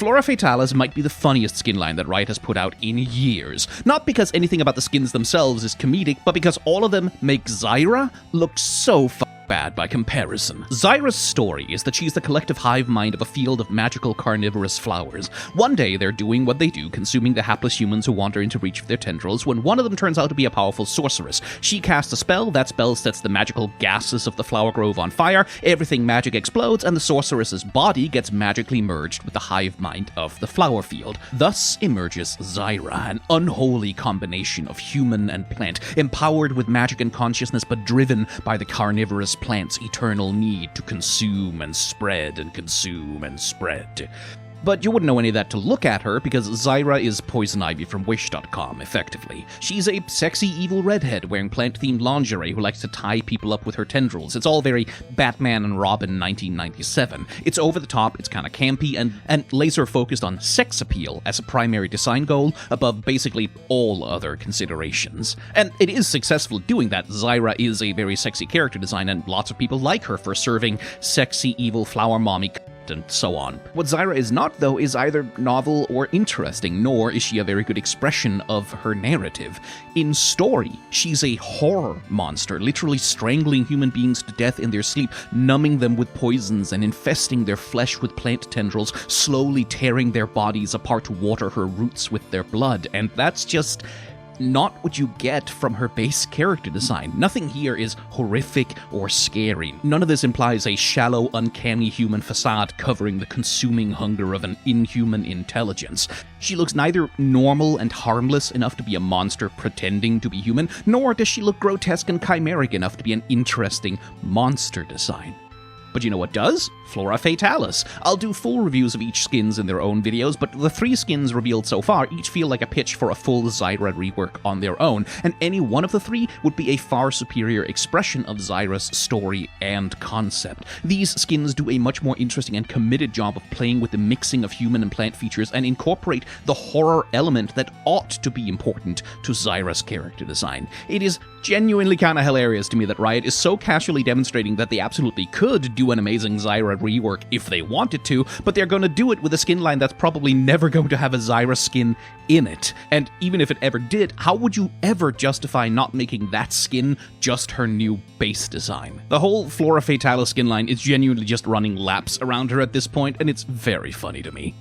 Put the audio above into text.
Flora Fatalis might be the funniest skin line that Riot has put out in years. Not because anything about the skins themselves is comedic, but because all of them make Zyra look so bad by comparison. Zyra's story is that she's the collective hive mind of a field of magical carnivorous flowers. One day, they're doing what they do, consuming the hapless humans who wander into reach of their tendrils, when one of them turns out to be a powerful sorceress. She casts a spell, that spell sets the magical gases of the flower grove on fire, everything magic explodes, and the sorceress's body gets magically merged with the hive mind of the flower field. Thus emerges Zyra, an unholy combination of human and plant, empowered with magic and consciousness, but driven by the carnivorous plant's eternal need to consume and spread and consume and spread. But you wouldn't know any of that to look at her, because Zyra is Poison Ivy from Wish.com, effectively. She's a sexy evil redhead wearing plant-themed lingerie who likes to tie people up with her tendrils. It's all very Batman and Robin 1997. It's over the top, it's kind of campy, and laser-focused on sex appeal as a primary design goal above basically all other considerations. And it is successful at doing that. Zyra is a very sexy character design, and lots of people like her for serving sexy evil flower mommy and so on. What Zyra is not, though, is either novel or interesting, nor is she a very good expression of her narrative. In story, she's a horror monster, literally strangling human beings to death in their sleep, numbing them with poisons and infesting their flesh with plant tendrils, slowly tearing their bodies apart to water her roots with their blood, and that's just not what you get from her base character design. Nothing here is horrific or scary. None of this implies a shallow, uncanny human facade covering the consuming hunger of an inhuman intelligence. She looks neither normal and harmless enough to be a monster pretending to be human, nor does she look grotesque and chimeric enough to be an interesting monster design. But you know what does? Flora Fatalis. I'll do full reviews of each skins in their own videos, but the 3 skins revealed so far each feel like a pitch for a full Zyra rework on their own, and any one of the 3 would be a far superior expression of Zyra's story and concept. These skins do a much more interesting and committed job of playing with the mixing of human and plant features and incorporate the horror element that ought to be important to Zyra's character design. It is genuinely kind of hilarious to me that Riot is so casually demonstrating that they absolutely could do an amazing Zyra rework if they wanted to, but they're going to do it with a skin line that's probably never going to have a Zyra skin in it. And even if it ever did, how would you ever justify not making that skin just her new base design? The whole Flora Fatalis skin line is genuinely just running laps around her at this point, and it's very funny to me.